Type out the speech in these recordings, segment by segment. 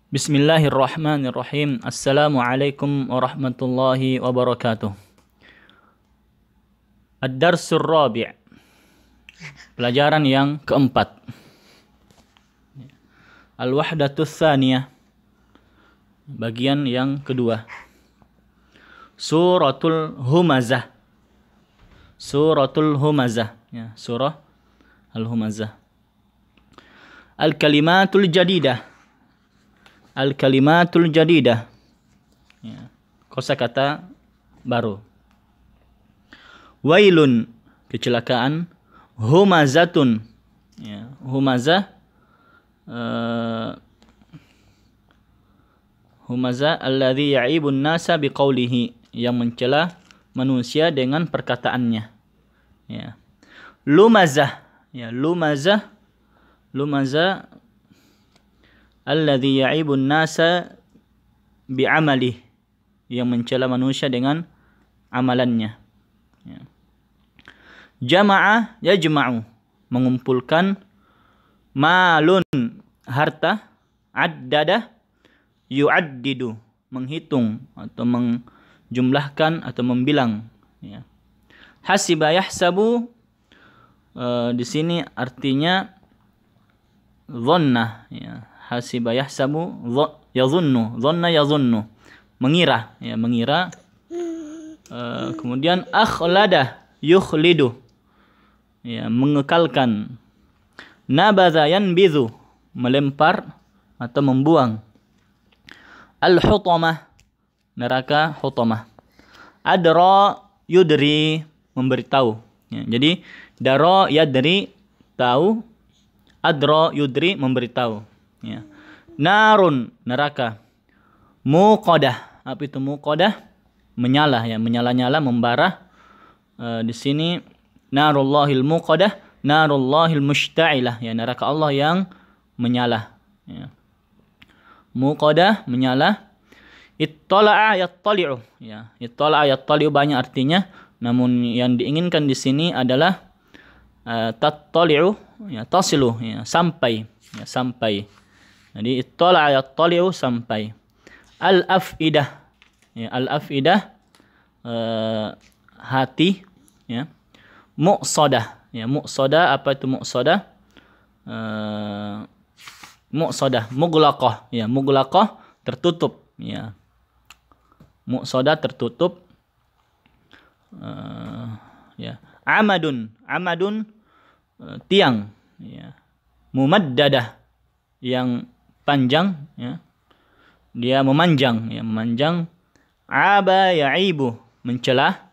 Bismillahirrahmanirrahim. Assalamualaikum warahmatullahi wabarakatuh. Ad-Darsur Rabi'. Pelajaran yang keempat. Al-Wahdatus Tsaniyah. Bagian yang kedua. Suratul Humazah. Suratul Humazah. Ya, surah Al-Humazah. Al-Kalimatul Jadidah. Al-Kalimatul Jadidah. Ya, kosakata baru. Wailun, kecelakaan. Humazatun. Ya, humazah. Humazah alladhi ya'ibun nasa biqaulihi, yang mencela manusia dengan perkataannya. Ya. Lumazah. Ya, lumazah. Lumazah alladhi ya'ibun nasa bi'amalih, yang mencela manusia dengan amalannya. Ya. Jama'a yajma'u, mengumpulkan. Malun, harta. Addada yu'addidu, menghitung atau menjumlahkan atau membilang. Ya. Hasiba yahsabu, di sini artinya dhanna. Ya. Hasiba yahsabu yadhunnu, dhanna yadhunnu, mengira. Ya, mengira. Kemudian akhlada yukhlidu, ya, mengekalkan. Nabadha yanbidhu, melempar atau membuang. Al-hutamah, neraka hutamah. Adra yudri, memberitahu. Ya, jadi dara yadri, tahu. Adra yudri, memberitahu. Ya. Narun, neraka. Muqadah, apa itu muqadah? Menyala, ya, menyala-nyala, membara. Di sini narullahil muqadah, narullahil mushta'ilah, ya, neraka Allah yang menyala. Ya. Muqadah, menyala. Ittala'a yattali'u, ya, ittala'a yattali'u banyak artinya, namun yang diinginkan di sini adalah tattali'u, ya, tasilu, ya, sampai, ya, sampai. Jadi ittala'a yattali'u, sampai. Al-afidah, ya, al-afidah, hati, ya. Muqsadah, ya, muqsadah, apa itu muqsadah? Muqsadah, mughlaqah, ya, mughlaqah, tertutup, ya. Muqsadah, tertutup. Ya. Amadun, amadun, tiang, ya. Mumaddadah, yang panjang, ya. Dia memanjang, ya, memanjang. Aba ya'ibu, mencela,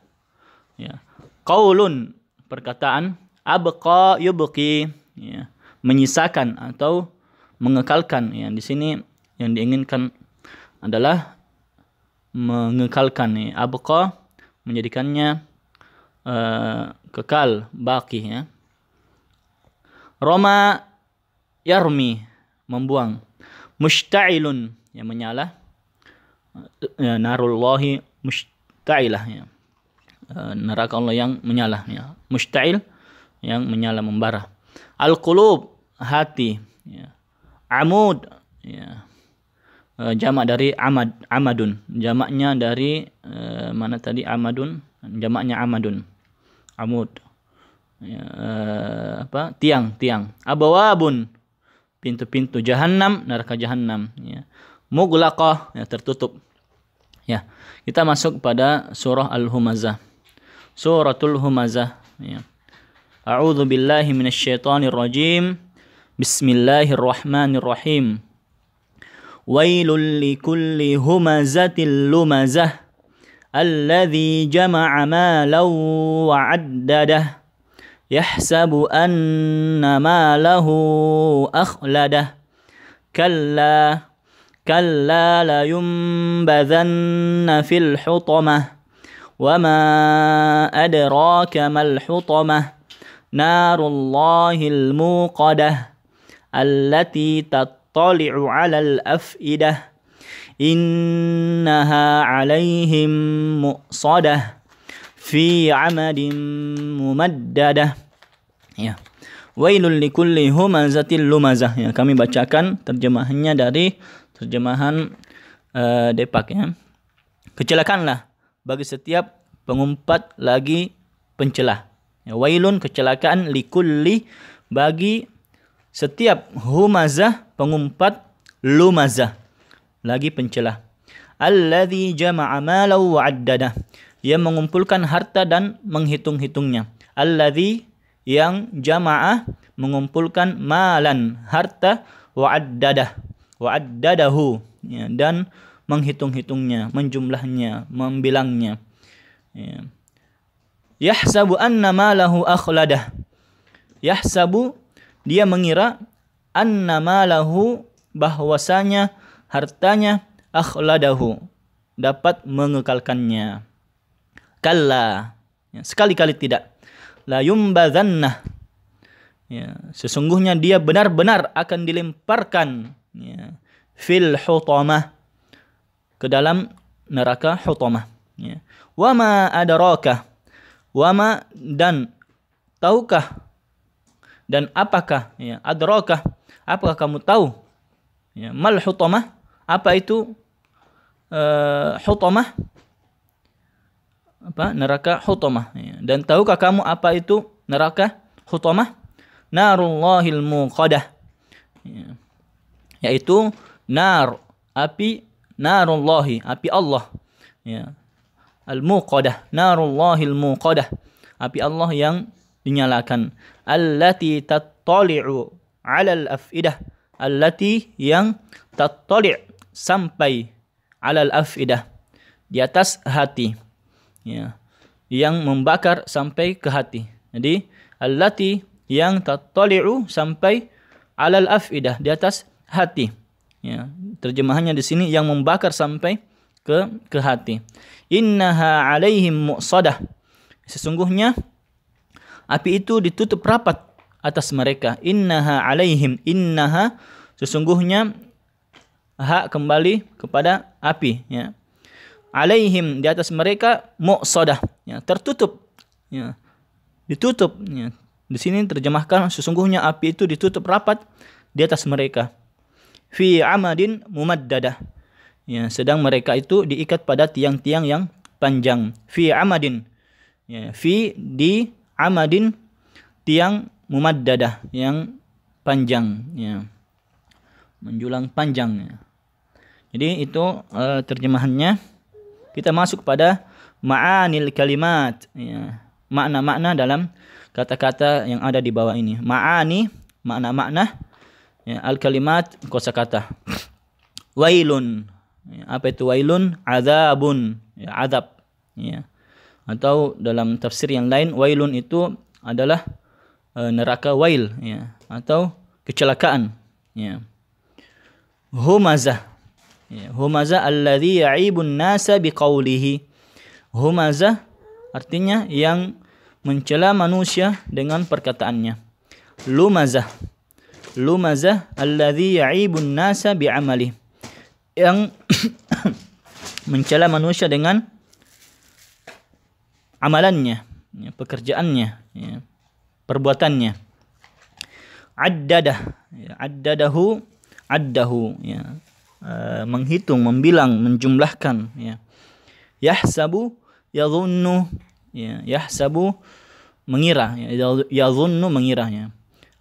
ya. Qaulun, perkataan. Abqa yubqi, ya, menyisakan atau mengekalkan. Ya, di sini yang diinginkan adalah mengekalkan, ya. Abqa, menjadikannya kekal, baki, ya. Roma yarmi, membuang. Mushta'ilun, yang menyala. Ya, narullahi mushta'ilah, ya. Neraka Allah yang menyala, ya. Mushta'il, yang menyala, membara. Al-qulub, hati, ya. Amud, ya, jamak dari amadun. Jamaknya dari mana tadi? Amadun. Jamaknya amadun. Amud, ya, tiang. Abawabun, pintu-pintu. Jahannam, neraka jahannam, ya. Mughlaqah, ya, tertutup. Ya, kita masuk pada surah Al-Humazah. Suratul Humazah, ya. A'udzu billahi minasyaitonir rajim. Bismillahirrahmanirrahim. Wailul likulli humazatil lumazah, alladzi jama'a malan wa 'addadah, yahsabu anna malahu akhladah, kalla la yunbadhanna fil hutamah, wa ma adraka mal hutamah, narullahil muqadah, allati tattali'u 'alal afidah, innaha 'alaihim muqsadah fi 'amadin mumaddadah. Ya. Wailul likulli humazatil lumazah. Ya, kami bacakan terjemahannya dari terjemahan Depak ya. Kecelakaanlah bagi setiap pengumpat lagi pencelah. Ya, wailun kecelakaan likulli bagi setiap humazah pengumpat lumazah lagi pencelah. Alladzi jama'a malan wa 'addadah. Yang mengumpulkan harta dan menghitung-hitungnya. Alladzi yang jama'a mengumpulkan malan harta wa 'addadahu ya, dan menghitung-hitungnya, menjumlahnya, membilangnya. Ya. Yahsabu anna malahu akhladah. Yahsabu dia mengira anna malahu bahwasanya hartanya akhladahu dapat mengekalkannya. Kalla ya, sekali-kali tidak. La yumbadzannah ya, sesungguhnya dia benar-benar akan dilemparkan ya, fil hutamah ke dalam neraka hutamah ya. Wama adraka wama dan tahukah dan apakah ya, adraka apakah kamu tahu ya, mal hutamah apa itu hutamah apa neraka hutamah ya. Dan tahukah kamu apa itu neraka hutamah? Narullahil muqadah ya. Yaitu api narullahi api Allah ya. Al muqadah narullahil muqadah api Allah yang dinyalakan. Allati tattali'u 'alal afidah allati yang tattali' sampai 'alal afidah di atas hati ya, yang membakar sampai ke hati. Jadi allati yang tattali'u sampai 'alal afidah di atas hati ya. Terjemahannya di sini yang membakar sampai ke hati. Innaha 'alaihim mu'sadah. Sesungguhnya api itu ditutup rapat atas mereka. Innaha 'alaihim, innaha sesungguhnya hak kembali kepada api ya. Alaihim di atas mereka mu'sadah ya, tertutup ya, ditutup ya. Di sini terjemahkan sesungguhnya api itu ditutup rapat di atas mereka. Fi amadin mumaddadah ya, sedang mereka itu diikat pada tiang-tiang yang panjang. Fi amadin ya, fi di amadin tiang mumaddadah yang panjang ya, menjulang panjang ya. Jadi itu terjemahannya. Kita masuk pada ma'anil kalimat ya, makna-makna dalam kata-kata yang ada di bawah ini. Ma'ani makna-makna ya, al kalimat kosakata. Wailun ya, apa itu wailun? Adzabun ya, azab ya. Atau dalam tafsir yang lain wailun itu adalah neraka wail ya, atau kecelakaan ya. Humazah ya, humazah alladzi ya'ibun nasa biqaulihi. Humazah artinya yang mencela manusia dengan perkataannya. Lumazah alladzi ya'ibun nasa bi'amali, yang mencela manusia dengan amalannya ya, pekerjaannya ya, perbuatannya. Addadah ya, addahu ya, menghitung, membilang, menjumlahkan ya. Yahsabu yadhunnu ya, yahsabu mengira ya, yadhunnu mengira ya.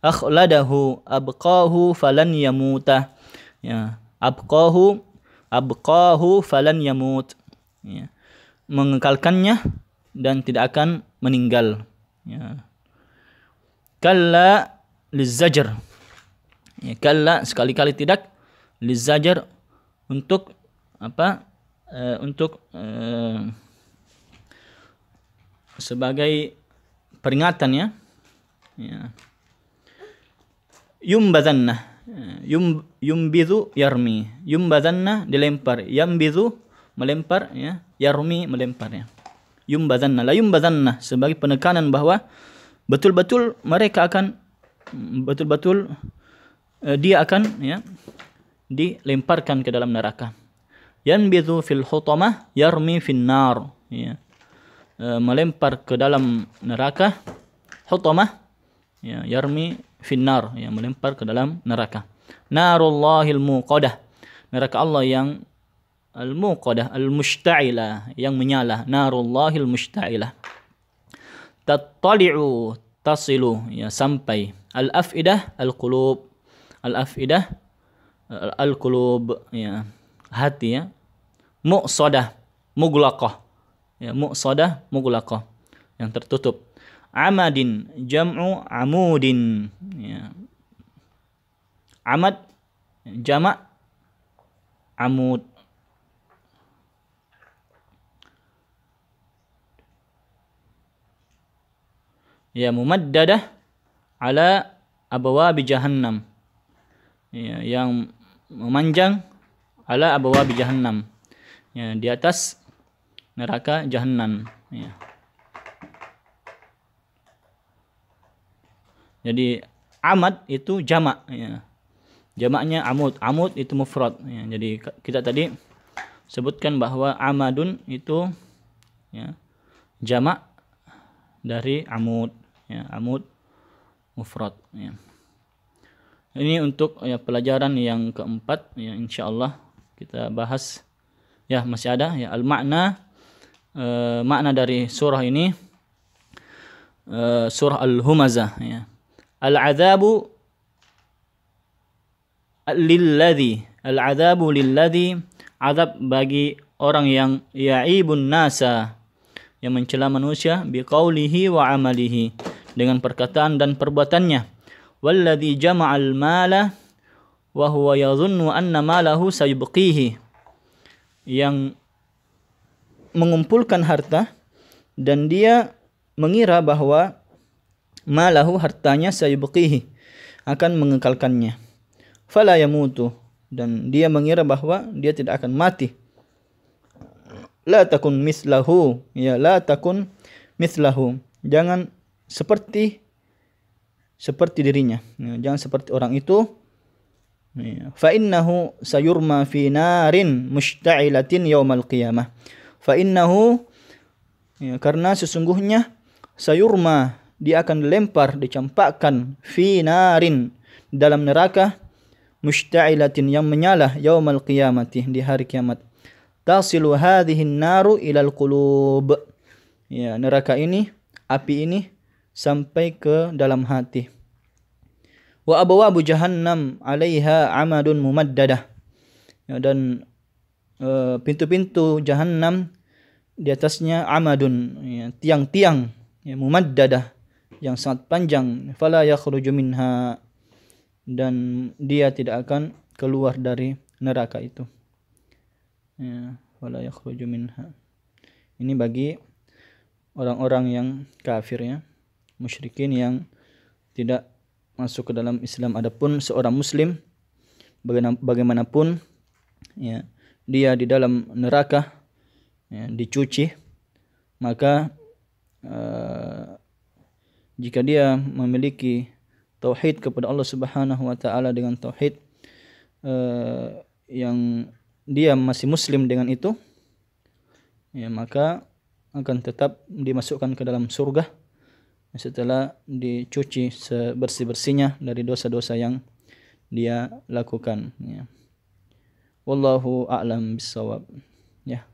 Akhladahu abqahu falan yamuta ya, abqahu falan yamut ya, mengekalkannya dan tidak akan meninggal ya. Kalla lizzajr ya, kalla sekali-kali tidak, lizzajr untuk apa? Untuk sebagai peringatan ya. Ya. Yumbadzannah, yumbidhu yarmi. Yumbadzannah dilempar, yambidhu melempar ya, yarmi melempar ya. Yumbadzannah, la yumbadzannah sebagai penekanan bahwa betul-betul mereka akan dia akan ya dilemparkan ke dalam neraka. Yanbidhu fil hutamah yarmi fin nar ya. Melempar ke dalam neraka hutamah ya, yarmi finnar, ya, melempar ke dalam neraka. Narullahil muqadah, neraka Allah yang al-muqadah, al-mushta'ilah, yang menyala. Narullahil mushta'ilah. Tattali'u, tasilu, ya, sampai. Al-afidah, al-qulub. Al-afidah, al-qulub, ya, hati, ya. Muqsadah, muglaqah, ya, muqsadah, muglaqah, yang tertutup. Amadin, jam'u amudin, ya. Amad, jamak amud. Ya, mumaddadah ala abwabi jahannam, ya, yang memanjang ala abwabi jahannam, ya, di atas neraka jahannam, ya. Jadi amad itu jamak, ya. Jamaknya amud. Amud itu mufrad, ya. Jadi kita tadi sebutkan bahwa amadun itu, ya, jamak dari amud, ya, amud mufrad, ya. Ini untuk, ya, pelajaran yang keempat, ya, insyaallah kita bahas, ya, masih ada, ya, al-makna, makna dari surah ini, surah Al-Humazah, ya. Al-'adzabu lilladzi, al-'adzabu lilladzi, azab bagi orang yang ya'ibun nasa, yang mencela manusia, biqaulihi wa amalihi, dengan perkataan dan perbuatannya. Walladzi jama'al mala wa huwa yadhunnu anna malahu sayubqihi, yang mengumpulkan harta dan dia mengira bahwa malahu, hartanya, sayubqihi, akan mengekalkannya. Fala yamutu, dan dia mengira bahwa dia tidak akan mati. La takun mislahu, ya, la takun mislahu, jangan seperti dirinya, ya, jangan seperti orang itu. Ya. Fa innahu sayurma fi narin mushta'ilatin yaumal qiyamah. Fa innahu, ya, karena sesungguhnya sayurma, dia akan dilempar, dicampakkan, fi narin, dalam neraka, mushta'ilatin, yang menyala, yaumal qiyamati, di hari kiamat. Tasilu hadhihi naru ilal qulub, ya, neraka ini, api ini, sampai ke dalam hati. Wa abwabu jahannam 'alaiha 'amadun mumaddadah, ya, dan pintu-pintu jahannam di atasnya amadun, ya, tiang-tiang, ya, mumaddadah, yang sangat panjang. Fala yakhruju minha, dan dia tidak akan keluar dari neraka itu. Ya, wala yakhruju minha. Ini bagi orang-orang yang kafir, ya, musyrikin yang tidak masuk ke dalam Islam. Adapun seorang muslim, bagaimanapun, ya, dia di dalam neraka, ya, dicuci, maka jika dia memiliki tauhid kepada Allah Subhanahu wa taala, dengan tauhid yang dia masih muslim dengan itu, ya, maka akan tetap dimasukkan ke dalam surga setelah dicuci sebersih-bersihnya dari dosa-dosa yang dia lakukan, ya. Wallahu a'lam bissawab, ya.